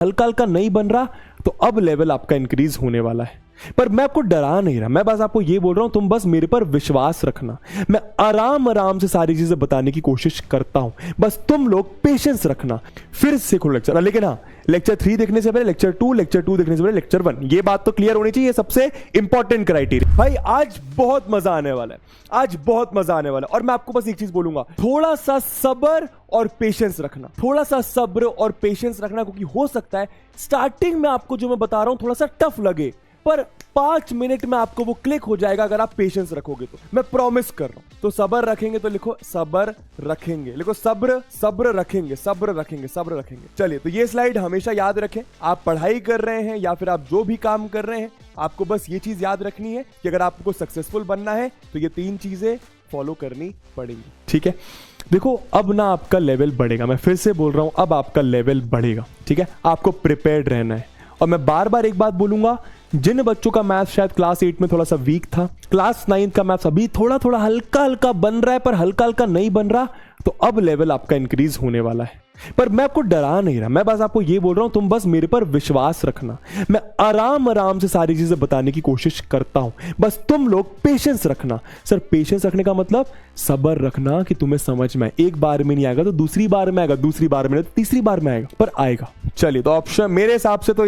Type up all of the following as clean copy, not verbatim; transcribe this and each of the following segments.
हल्का हल्का नहीं बन रहा तो अब लेवल आपका इंक्रीज होने वाला है। पर मैं आपको डरा नहीं रहा, मैं बस आपको ये बोल रहा हूं तुम बस मेरे पर विश्वास रखना। मैं आराम आराम से सारी चीजें बताने की कोशिश करता हूं, बस तुम लोग पेशेंस रखना। फिर सीखो लेक्चर, लेकिन हाँ लेक्चर 3 देखने से पहले लेक्चर 2 देखने से पहले लेक्चर 1, ये बात तो क्लियर होनी चाहिए, सबसे इंपॉर्टेंट क्राइटेरिया। भाई आज बहुत मजा आने वाला है, आज बहुत मजा आने वाला है। और मैं आपको बस एक चीज बोलूंगा, थोड़ा सा सब्र और पेशेंस रखना, थोड़ा सा सब्र और पेशेंस रखना, क्योंकि हो सकता है स्टार्टिंग में आपको जो मैं बता रहा हूं थोड़ा सा टफ लगे, पर 5 मिनट में आपको वो क्लिक हो जाएगा अगर आप पेशेंस रखोगे तो। मैं प्रॉमिस कर रहा हूं। तो सब्र रखेंगे तो लिखो सब्र रखेंगे, लिखो सब्र सब्र रखेंगे, सब्र रखेंगे, सब्र रखेंगे। चलिए, तो ये स्लाइड हमेशा याद रखें। आप पढ़ाई कर रहे हैं या फिर आप जो भी काम कर रहे हैं, आपको बस ये चीज याद रखनी है कि अगर आपको सक्सेसफुल बनना है तो ये 3 चीजें फॉलो करनी पड़ेंगी। ठीक है, देखो अब ना आपका लेवल बढ़ेगा, मैं फिर से बोल रहा हूं, अब आपका लेवल बढ़ेगा। ठीक है, आपको प्रिपेयर्ड रहना है। और मैं बार बार एक बात बोलूंगा, जिन बच्चों का मैथ शायद क्लास 8 में थोड़ा सा वीक था, क्लास 9 का मैथ अभी थोड़ा थोड़ा हल्का हल्का बन रहा है, पर हल्का हल्का नहीं बन रहा, तो अब लेवल आपका इंक्रीज होने वाला है। पर मैं आपको डरा नहीं रहा, मैं बस आपको ये बोल रहा हूं तुम बस मेरे पर विश्वास रखना। मैं आराम आराम से सारी चीजें बताने की कोशिश करता हूं, बस तुम लोग पेशेंस रखना। सर पेशेंस रखने का मतलब सब्र रखना कि तुम्हें समझ में आए। एक बार में नहीं आएगा तो दूसरी बार में आएगा, दूसरी बार में नहीं तो तीसरी बार में आएगा, पर आएगा। चलिए, तो ऑप्शन मेरे हिसाब से तो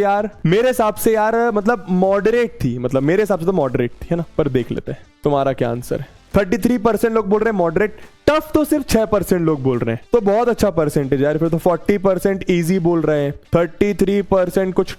यार मतलब मॉडरेट थी, मतलब मेरे हिसाब से तो मॉडरेट थी, है ना। पर देख लेते हैं तुम्हारा क्या आंसर है। 33% लोग बोल रहे हैं मॉडरेट, टफ तो सिर्फ 6% लोग बोल रहे हैं, तो बहुत अच्छा परसेंटेज यार। फिर तो 40% इजी बोल रहे हैं, 33% कुछ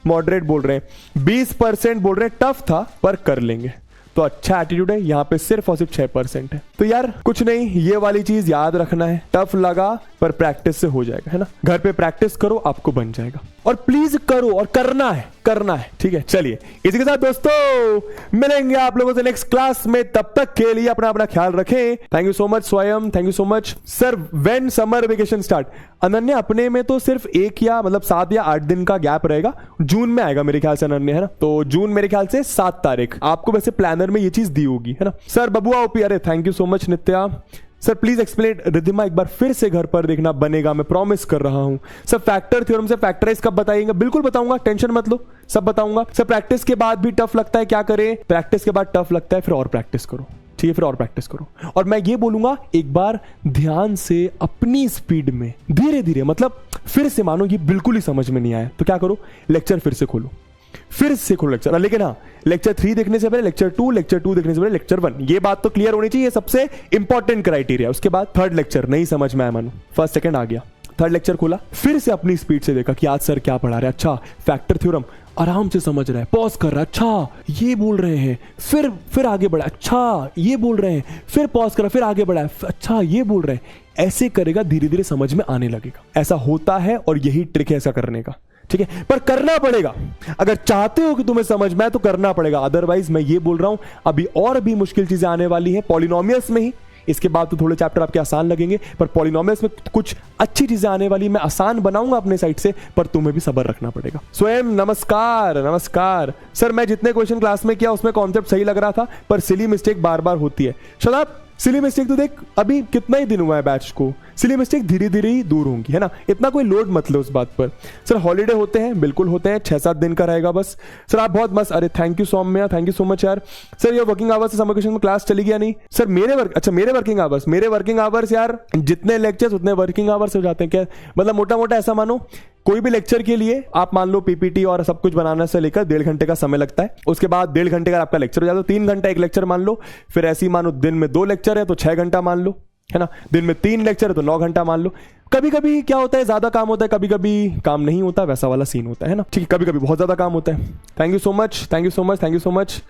मॉडरेट बोल रहे हैं, 20% बोल रहे हैं टफ था पर कर लेंगे। तो अच्छा एटीट्यूड है, यहाँ पे सिर्फ और सिर्फ 6% है। तो यार कुछ नहीं, ये वाली चीज याद रखना है, टफ लगा पर प्रैक्टिस से हो जाएगा, है ना। घर पे प्रैक्टिस करो, आपको बन जाएगा। और प्लीज करो, और करना है, करना है। ठीक है, चलिए इसी के साथ दोस्तों मिलेंगे आप लोगों से नेक्स्ट क्लास में। तब तक के लिए अपना अपना ख्याल रखें। थैंक यू सो मच स्वयं, thank you so much sir. When summer vacation start? Ananya अपने में तो सिर्फ 1 या मतलब 7 या 8 दिन का गैप रहेगा, जून में आएगा मेरे ख्याल से अनन्या, है ना। तो जून मेरे ख्याल से 7 तारीख आपको वैसे प्लानर में ये चीज दी होगी, है ना। सर बबुआ ओपी, अरे thank you so much Nitya. Sir please explain Riddhima, एक बार फिर से घर पर देखना, बनेगा, मैं प्रॉमिस कर रहा हूं। सर फैक्टर थ्योरम से फैक्टराइज कब बताएंगे? बिल्कुल बताऊंगा, टेंशन मत लो, सब बताऊंगा। सर प्रैक्टिस के बाद भी टफ लगता है, क्या करें? प्रैक्टिस के बाद टफ लगता है, फिर और प्रैक्टिस करो। ठीक है, फिर और प्रैक्टिस करो। और मैं ये बोलूंगा एक बार ध्यान से अपनी स्पीड में धीरे धीरे, मतलब फिर से मानो ये बिल्कुल ही समझ में नहीं आया तो क्या करो, लेक्चर फिर से खोलो, फिर से खोलो लेक्चर। लेकिन हाँ लेक्चर 3 देखने से पहले लेक्चर 2 देखने से पहले लेक्चर 1, ये बात तो क्लियर होनी चाहिए, सबसे इंपॉर्टेंट क्राइटेरिया। उसके बाद 3rd लेक्चर नहीं समझ में आया मानो, 1st 2nd आ गया, 3rd लेक्चर खोला, फिर से अपनी स्पीड से देखा कि आज सर क्या पढ़ा रहे हैं। अच्छा फैक्टर थ्योरम आराम से समझ रहा है, पॉज कर रहा है, अच्छा ये बोल रहे हैं, फिर आगे बढ़ा, अच्छा ये बोल रहे हैं, फिर पॉज करा, फिर आगे बढ़ा, अच्छा ये बोल रहे हैं। ऐसे करेगा, धीरे धीरे समझ में आने लगेगा। ऐसा होता है और यही ट्रिक है ऐसा करने का। ठीक है, पर करना पड़ेगा। अगर चाहते हो कि तुम्हें समझ में आए तो करना पड़ेगा, अदरवाइज मैं ये बोल रहा हूं अभी और भी मुश्किल चीजें आने वाली हैं पॉलिनोमियल्स में ही। इसके बाद तो थोड़े चैप्टर आपके आसान लगेंगे, पर पॉलिनोमियल्स में कुछ अच्छी चीजें आने वाली, मैं आसान बनाऊंगा अपने साइड से, पर तुम्हें भी सब्र रखना पड़ेगा। स्वयं नमस्कार, नमस्कार सर। मैं जितने क्वेश्चन क्लास में किया उसमें कॉन्सेप्ट सही लग रहा था, पर सिली मिस्टेक बार बार होती है। शदाब सिली मिस्टेक तो देख, अभी कितना ही दिन हुआ है बैच को, सिली मिस्टेक धीरे धीरे ही दूर होंगी, है ना। इतना कोई लोड मत लो उस बात पर। सर हॉलीडे होते हैं, बिल्कुल होते हैं, 6-7 दिन का रहेगा बस। सर आप बहुत मस्त, अरे thank you Saumya, thank you so much यार। सर ये वर्किंग आवर्स से समर वेकेशन में क्लास चली गया नहीं? सर मेरे वर्किंग आवर्स यार, जितने लेक्चर्स उतने वर्किंग आवर्स हो जाते हैं क्या, मतलब मोटा मोटा ऐसा मानो कोई भी लेक्चर के लिए आप मान लो पीपीटी और सब कुछ बनाने से लेकर 1.5 घंटे का समय लगता है। उसके बाद 1.5 घंटे का आपका लेक्चर हो जाता है, 3 घंटा एक लेक्चर मान लो। फिर ऐसे ही मानो दिन में 2 लेक्चर है तो 6 घंटा मान लो, है ना। दिन में 3 लेक्चर है तो 9 घंटा मान लो। कभी कभी क्या होता है, ज्यादा काम होता है, कभी कभी काम नहीं होता, वैसा वाला सीन होता है ना। ठीक है, कभी कभी बहुत ज्यादा काम होता है। Thank you so much, thank you so much, thank you so much.